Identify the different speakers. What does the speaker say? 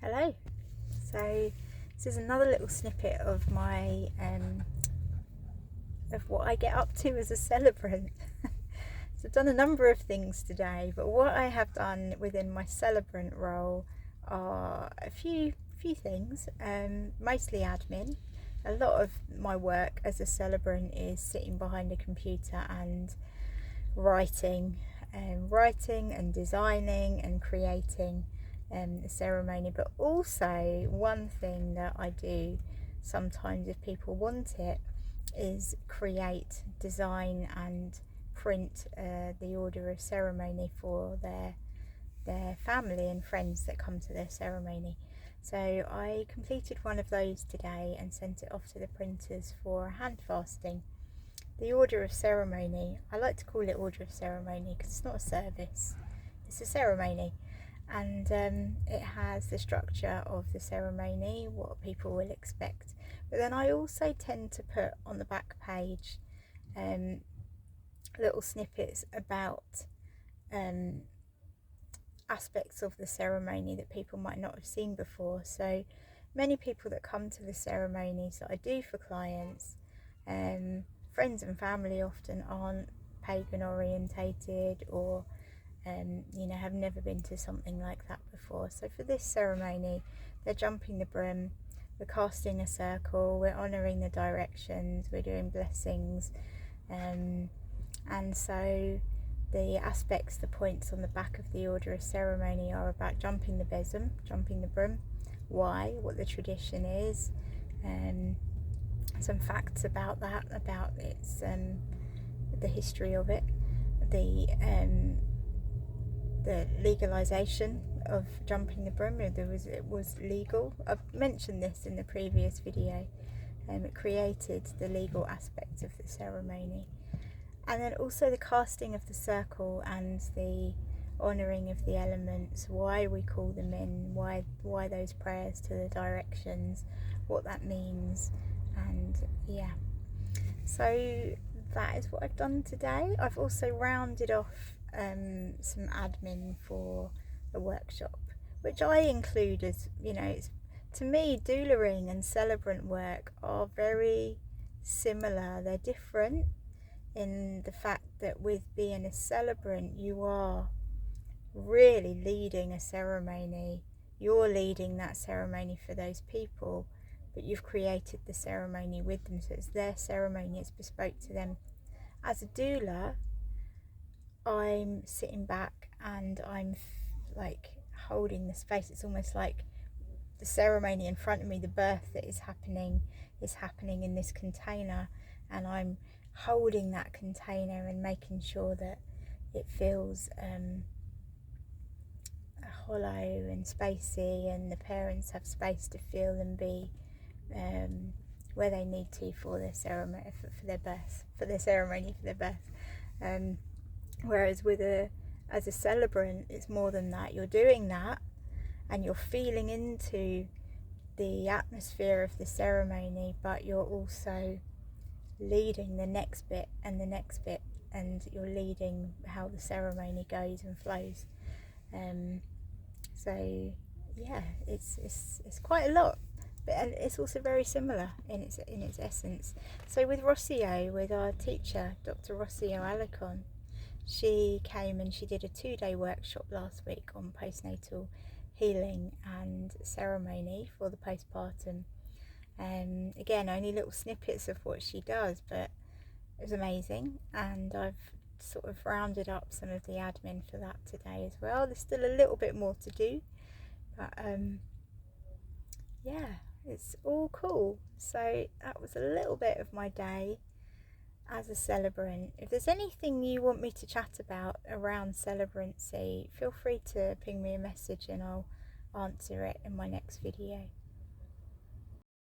Speaker 1: Hello. So this is another little snippet of my of what I get up to as a celebrant. So I've done a number of things today, but what I have done within my celebrant role are a few things, mostly admin. A lot of my work as a celebrant is sitting behind a computer and writing and designing and creating the ceremony. But also one thing that I do sometimes, if people want it, is create, design and print the order of ceremony for their family and friends that come to their ceremony. So I completed one of those today and sent it off to the printers for hand fasting. The order of ceremony, I like to call it order of ceremony because it's not a service, it's a ceremony, and it has the structure of the ceremony, what people will expect. But then I also tend to put on the back page little snippets about aspects of the ceremony that people might not have seen before. So many people that come to the ceremonies that I do for clients, friends and family, often aren't pagan orientated or have never been to something like that before. So for this ceremony, they're jumping the broom, we're casting a circle, we're honouring the directions, we're doing blessings, and so the aspects, the points on the back of the order of ceremony are about jumping the besom, jumping the broom, why, what the tradition is, some facts about that, about its the history of it, the legalisation of jumping the broom. It was legal. I've mentioned this in the previous video. It created the legal aspect of the ceremony. And then also the casting of the circle and the honouring of the elements, why we call them in, why those prayers to the directions, what that means, and yeah. So that is what I've done today. I've also rounded off some admin for the workshop, which I include as, to me, doulaing and celebrant work are very similar. They're different in the fact that with being a celebrant, you are really leading a ceremony. You're leading that ceremony for those people, but you've created the ceremony with them, so it's their ceremony, it's bespoke to them. As a doula, I'm sitting back and I'm like holding the space. It's almost like the ceremony in front of me, the birth that is happening in this container, and I'm holding that container and making sure that it feels hollow and spacey, and the parents have space to feel and be where they need to for their ceremony, for their birth, for their ceremony, for their birth. Whereas as a celebrant, it's more than that. You're doing that and you're feeling into the atmosphere of the ceremony, but you're also leading the next bit and the next bit, and you're leading how the ceremony goes and flows. So yeah, it's quite a lot, but it's also very similar in its essence. So with Rocio, with our teacher, Dr. Rocio Alicon, she came and she did a 2-day workshop last week on postnatal healing and ceremony for the postpartum. Again, only little snippets of what she does, but it was amazing, and I've sort of rounded up some of the admin for that today as well. There's still a little bit more to do, but yeah, it's all cool. So that was a little bit of my day as a celebrant. If there's anything you want me to chat about around celebrancy, feel free to ping me a message and I'll answer it in my next video.